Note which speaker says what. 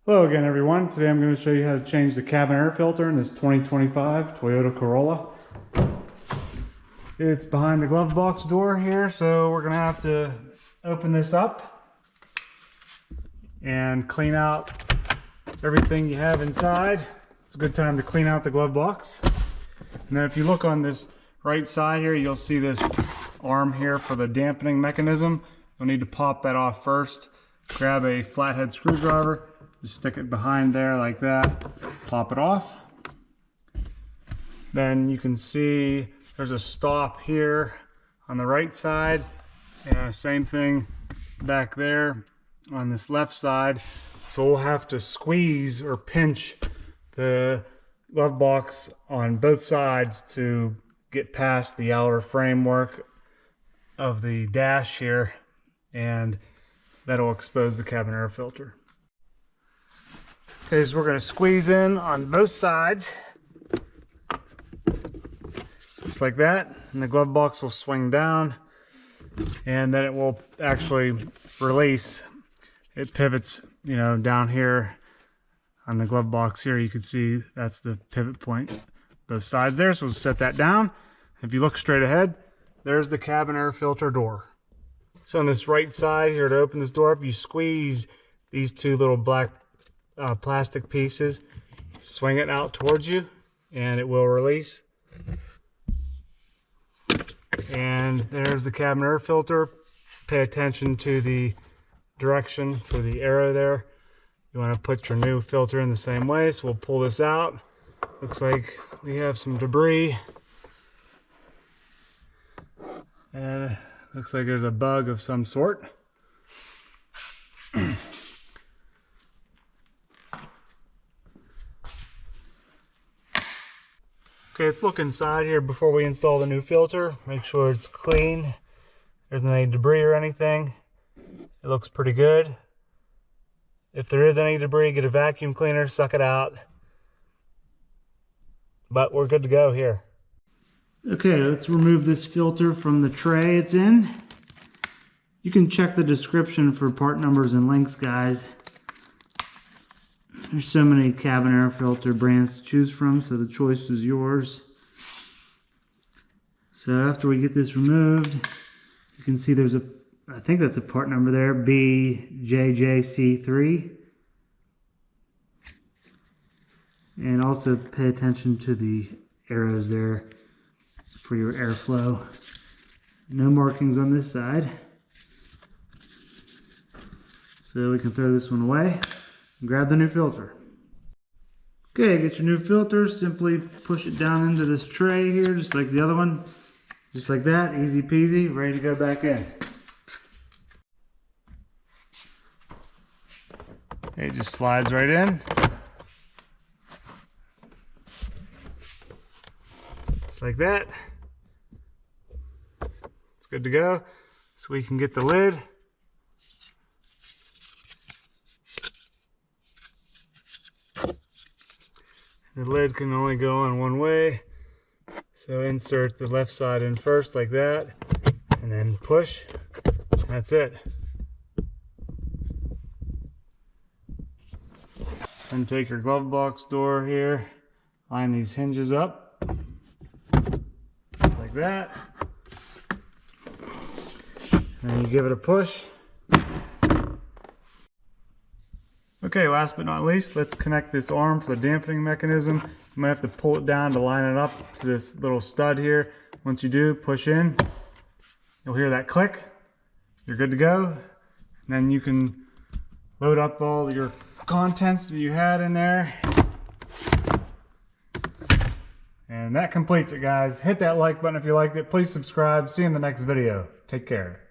Speaker 1: Hello again everyone. Today I'm going to show you how to change the cabin air filter in this 2025 Toyota Corolla. It's behind the glove box door here, so we're going to have to open this up and clean out everything you have inside. It's a good time to clean out the glove box. And then if you look on this right side here, you'll see this arm here for the dampening mechanism. You'll need to pop that off first. Grab a flathead screwdriver. Just stick it behind there like that, pop it off. Then you can see there's a stop here on the right side, and same thing back there on this left side. So we'll have to squeeze or pinch the glove box on both sides to get past the outer framework of the dash here, and that'll expose the cabin air filter. Okay, so we're going to squeeze in on both sides, just like that, and the glove box will swing down, and then it will actually release. It pivots, you know, down here on the glove box here. You can see that's the pivot point, both sides there. So we'll set that down. If you look straight ahead, there's the cabin air filter door. So on this right side here, to open this door up, you squeeze these two little black plastic pieces, swing it out towards you, and it will release. And there's the cabin air filter. Pay attention to the direction for the arrow there. You want to put your new filter in the same way, so we'll pull this out. Looks like we have some debris, and looks like there's a bug of some sort. Okay, let's look inside here before we install the new filter. Make sure it's clean. There isn't any debris or anything. It looks pretty good. If there is any debris, get a vacuum cleaner, suck it out. But we're good to go here. Okay, let's remove this filter from the tray it's in. You can check the description for part numbers and links, guys. There's so many cabin air filter brands to choose from, so the choice is yours. So after we get this removed, you can see there's I think that's a part number there, BJJC3. And also pay attention to the arrows there for your airflow. No markings on this side. So we can throw this one away. Grab the new filter. Okay, get your new filter. Simply push it down into this tray here, just like the other one. Just like that, easy peasy, ready to go back in. It just slides right in. Just like that. It's good to go. So we can get the lid. The lid can only go on one way, so insert the left side in first like that, and then push. That's it. Then take your glove box door here, line these hinges up like that, and then you give it a push. Okay, last but not least, let's connect this arm for the dampening mechanism. You might have to pull it down to line it up to this little stud here. Once you do, push in. You'll hear that click. You're good to go. And then you can load up all your contents that you had in there. And that completes it, guys. Hit that like button if you liked it. Please subscribe. See you in the next video. Take care.